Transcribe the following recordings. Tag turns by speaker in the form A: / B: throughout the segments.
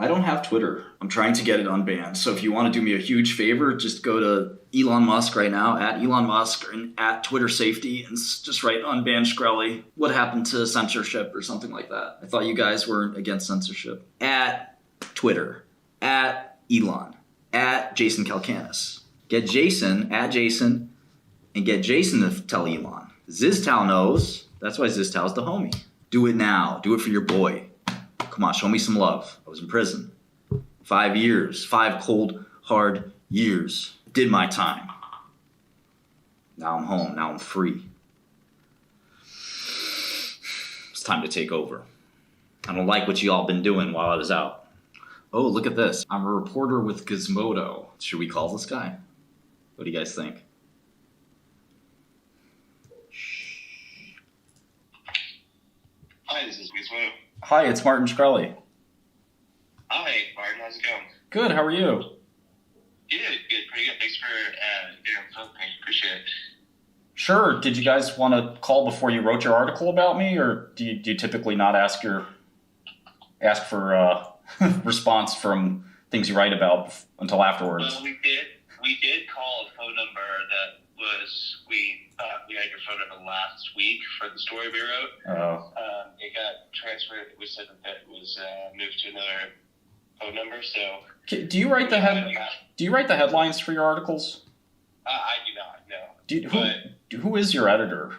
A: I don't have Twitter. I'm trying to get it unbanned. So if you want to do me a huge favor, just go to Elon Musk right now, at Elon Musk, and at Twitter Safety, and just write unban Shkreli. What happened to censorship or something like that? I thought you guys were against censorship. At Twitter, at Elon, at Jason Calacanis. Get Jason, at Jason, and get Jason to tell Elon. 𝗧𝗏𝗏 knows. That's why 𝗧𝗏𝗏's the homie. Do it now. Do it for your boy. Come on, show me some love. I was in prison. 5 years. 5 cold, hard years. Did my time. Now I'm home. Now I'm free. It's time to take over. I don't like what you all been doing while I was out. Oh, look at this. I'm a reporter with Gizmodo. Should we call this guy? What do you guys think?
B: Hi, this is Gizmodo.
A: Hi, it's Martin Shkreli.
B: Hi, Martin. How's it going?
A: Good, how are you?
B: Good, pretty good. Thanks for getting on the phone. Appreciate it.
A: Sure. Did you guys want to call before you wrote your article about me, or do you typically not ask for response from things you write about until afterwards?
B: Well, we did call a phone number that we thought we had your phone number last week for the story we wrote.
A: Oh.
B: It got transferred. We said that it was moved to another phone number. So
A: Do you write the headlines for your articles?
B: I do not. No.
A: Who is your editor?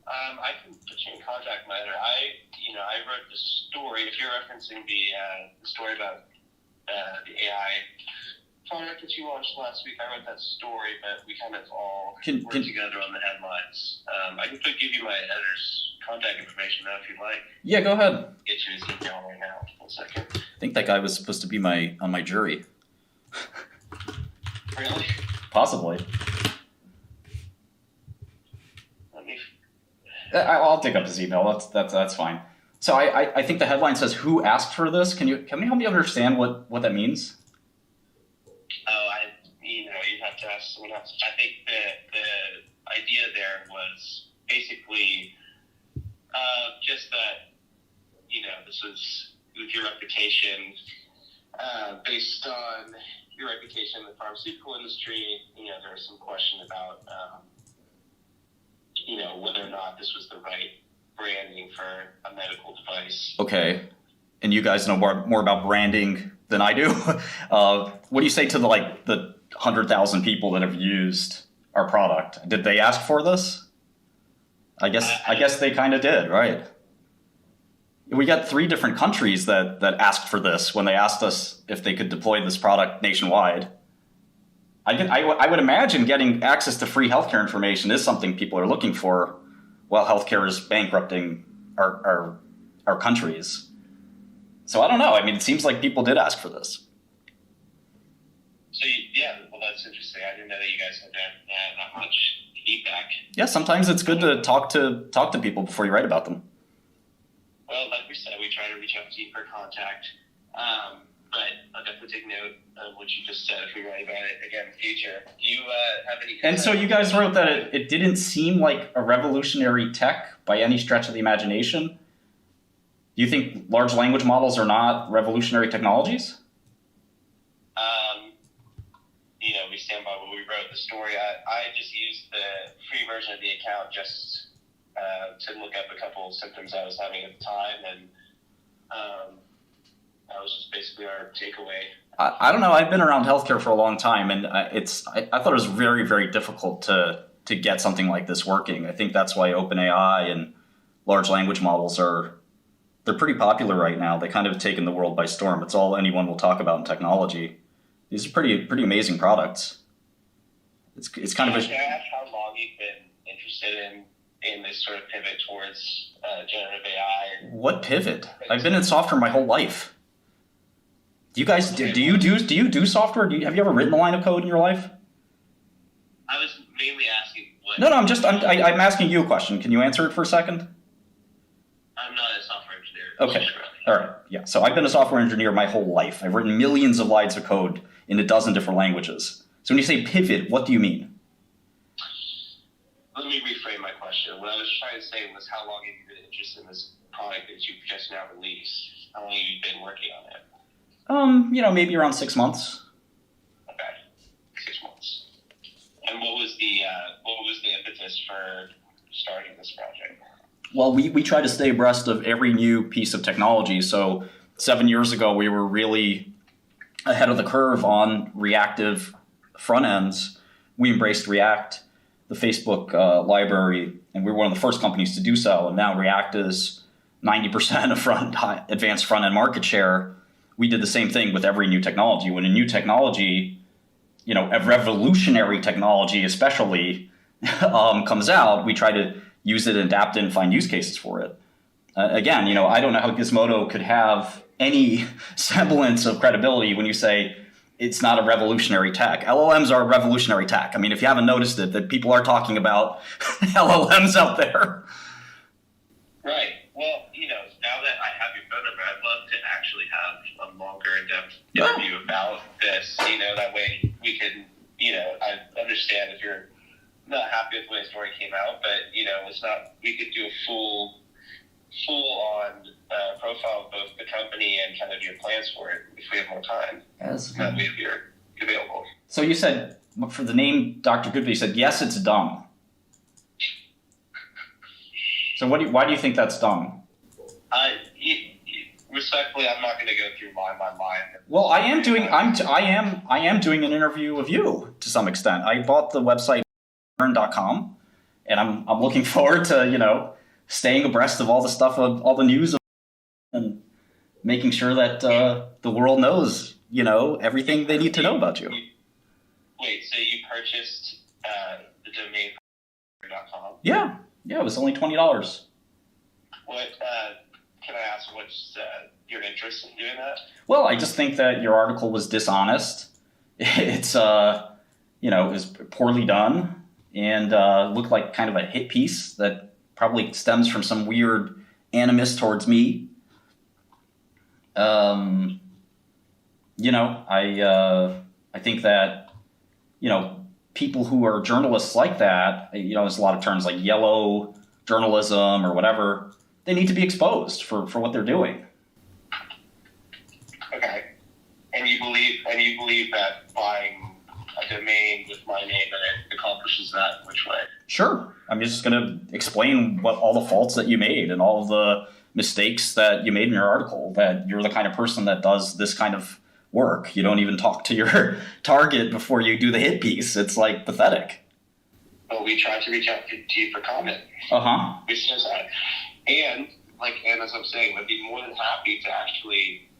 B: I can put you in contact with my editor. I wrote the story. If you're referencing the story about the AI product that you launched last week, I wrote that story, but we kind of all worked together on the headlines. I can give you my editor's contact information now if you'd like.
A: Yeah, go ahead.
B: Get you his email right now. 1 second.
A: I think that guy was supposed to be on my jury.
B: Really?
A: Possibly.
B: Let me.
A: I'll dig up his email. That's fine. So I think the headline says, "Who asked for this?" Can you help me understand what that means?
B: Oh, you'd have to ask someone else. I think the idea there was basically just that, this was with your reputation, based on your reputation in the pharmaceutical industry. There was some question about, whether or not this was the right branding for a medical device.
A: Okay. And you guys know more about branding than I do. What do you say to the 100,000 people that have used our product? Did they ask for this? I guess they kind of did, right? We got 3 different countries that asked for this when they asked us if they could deploy this product nationwide. I would imagine getting access to free healthcare information is something people are looking for while healthcare is bankrupting our countries. So I don't know. It seems like people did ask for this.
B: So well, that's interesting. I didn't know that you guys had that much feedback.
A: Yeah, sometimes it's good to talk to people before you write about them.
B: Well, like we said, we try to reach out to you for contact. But I'll definitely take note of what you just said if we write about it again in the future. Do you have any...
A: And so you guys wrote that it didn't seem like a revolutionary tech by any stretch of the imagination. Do you think large language models are not revolutionary technologies?
B: We stand by what we wrote the story. I just used the free version of the account just to look up a couple of symptoms I was having at the time, and that was just basically our takeaway.
A: I don't know. I've been around healthcare for a long time, and I thought it was very, very difficult to get something like this working. I think that's why OpenAI and large language models they're pretty popular right now. They kind of have taken the world by storm. It's all anyone will talk about in technology. These are pretty amazing products. It's kind of
B: Can I ask how long you've been interested in this sort of pivot towards generative AI?
A: What pivot? I've been in software my whole life. Do you guys do you do software? Have you ever written a line of code in your life?
B: I was mainly asking what.
A: No. I'm asking you a question. Can you answer it for a second?
B: I'm not a software engineer.
A: Okay. All right. Yeah. So I've been a software engineer my whole life. I've written millions of lines of code in a dozen different languages. So when you say pivot, what do you mean?
B: Let me reframe my question. What I was trying to say was how long have you been interested in this product that you've just now released? How long have you been working on it?
A: Maybe around 6 months.
B: Okay, 6 months. And what was the impetus for starting this project?
A: Well, we try to stay abreast of every new piece of technology. So 7 years ago, we were really ahead of the curve on reactive front ends. We embraced React, the Facebook library, and we were one of the first companies to do so. And now React is 90% of advanced front end market share. We did the same thing with every new technology. When a new technology, a revolutionary technology especially, comes out, we try to use it, adapt it, and find use cases for it. Again, I don't know how Gizmodo could have any semblance of credibility when you say it's not a revolutionary tech. LLMs are a revolutionary tech. I mean, if you haven't noticed it, that people are talking about LLMs out there.
B: Right. Well, now that I have your phone number, I'd love to actually have a longer in-depth interview about this. That way we can, I understand if you're not happy with the way the story came out, but it's not. We could do a full-on profile of both the company and kind of your plans for it if we have more time. If you're available. So
A: you said for the name Dr. Goodby, you said yes, it's dumb. So why do you think that's dumb?
B: Respectfully, I'm not going to go through line by line.
A: Well, I am doing an interview of you to some extent. I bought the website 𝗠𝗵𝗏𝗏𝗏𝗏, and I'm looking forward to staying abreast of all the stuff, of all the news, and making sure that the world knows everything they need to know about you.
B: Wait, so you purchased the domain 𝗠𝗵𝗏𝗏𝗏𝗏?
A: Yeah, it was only $20.
B: What can I ask? What's your interest in doing that?
A: Well, I just think that your article was dishonest. It's it was poorly done, and looked like kind of a hit piece that probably stems from some weird animus towards me. I think that people who are journalists like that, there's a lot of terms like yellow journalism or whatever. They need to be exposed for what they're doing.
B: Okay, and you believe that buying a domain with my name in it accomplishes that in which way?
A: Sure. I'm just going to explain what all the faults that you made and all of the mistakes that you made in your article, that you're the kind of person that does this kind of work. You don't even talk to your target before you do the hit piece. It's like pathetic.
B: Well, we tried to reach out to you for comment.
A: We
B: said that. And as I'm saying, I'd be more than happy to actually,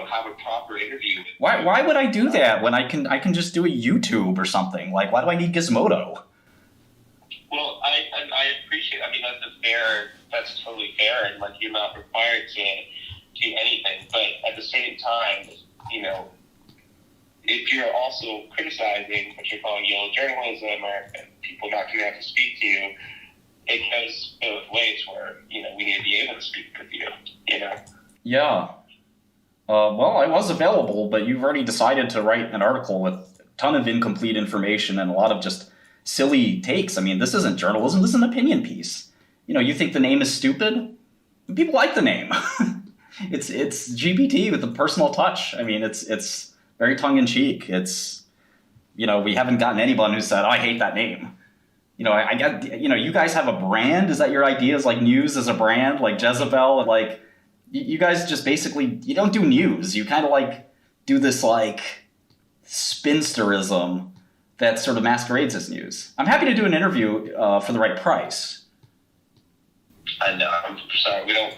B: have a proper interview.
A: Why would I do that when I can just do a YouTube or something? Like, why do I need Gizmodo?
B: Well, I appreciate. I mean, that's totally fair, and you're not required to do anything. But at the same time, if you're also criticizing what you're calling yellow journalism or people not going to have to speak to you, it goes both ways. Where we need to be able to speak with you.
A: Yeah. Well, I was available, but you've already decided to write an article with a ton of incomplete information and a lot of just silly takes. I mean, this isn't journalism. This is an opinion piece. You think the name is stupid? People like the name. It's GPT with a personal touch. I mean, it's very tongue-in-cheek. It's, we haven't gotten anyone who said, I hate that name. I get, you guys have a brand. Is that your idea? Is like news as a brand, like Jezebel? Like, you guys just basically, you don't do news. You kind of do this spinsterism that sort of masquerades as news. I'm happy to do an interview for the right price.
B: I know. I'm sorry. We don't.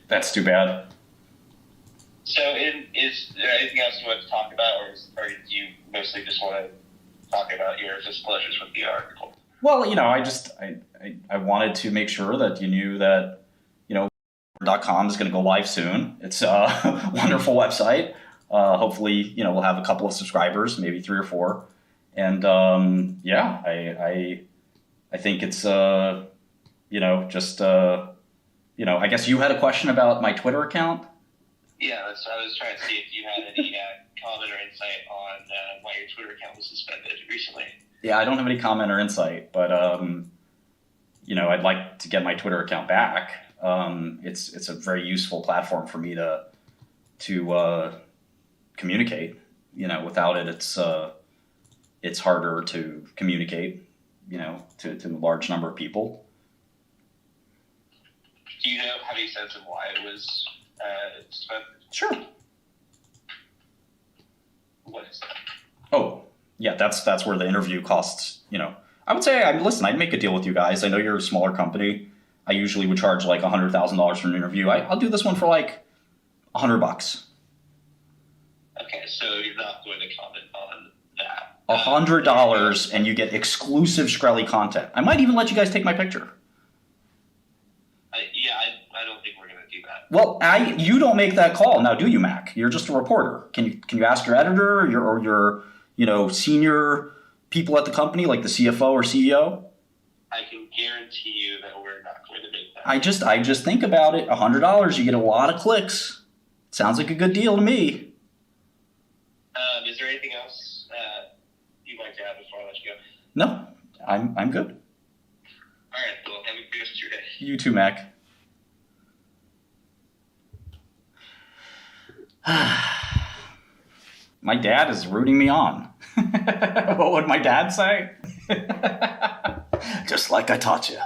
A: That's too bad.
B: So, is there anything else you want to talk about, or do you mostly just want to talk about your displeasures with the article?
A: Well, I wanted to make sure that you knew that, 𝗠𝗵𝗏𝗏𝗏𝗏com is going to go live soon. It's a wonderful website. Hopefully, we'll have a couple of subscribers, maybe 3 or 4. And I think it's I guess you had a question about my Twitter account.
B: Yeah, I was trying to see if you had any comment or insight on why your Twitter account was suspended recently.
A: Yeah, I don't have any comment or insight, but I'd like to get my Twitter account back.
C: It's a very useful platform for me to communicate. Without it, it's harder to communicate, to a large number of people.
B: Do you have any sense of why it was spent?
C: Sure.
B: What is that?
C: Oh, yeah, that's where the interview costs, I would say, listen, I'd make a deal with you guys. I know you're a smaller company. I usually would charge like $100,000 for an interview. I'll do this one for like $100.
B: Okay, so you're not going to comment on that.
C: $100 and you get exclusive Shkreli content. I might even let you guys take my picture.
B: I don't think we're going to do that.
C: Well, you don't make that call now, do you, Mac? You're just a reporter. Can you ask your editor or your senior people at the company, like the CFO or CEO?
B: I can guarantee you that we're not going to make that.
C: I just think about it. $100, you get a lot of clicks. Sounds like a good deal to me.
B: Is there anything else you'd like to add before I let you go?
C: No, I'm good.
B: All right. Well, have a good rest of your day.
C: You too, Mac. My dad is rooting me on. What would my dad say? Just like I taught you.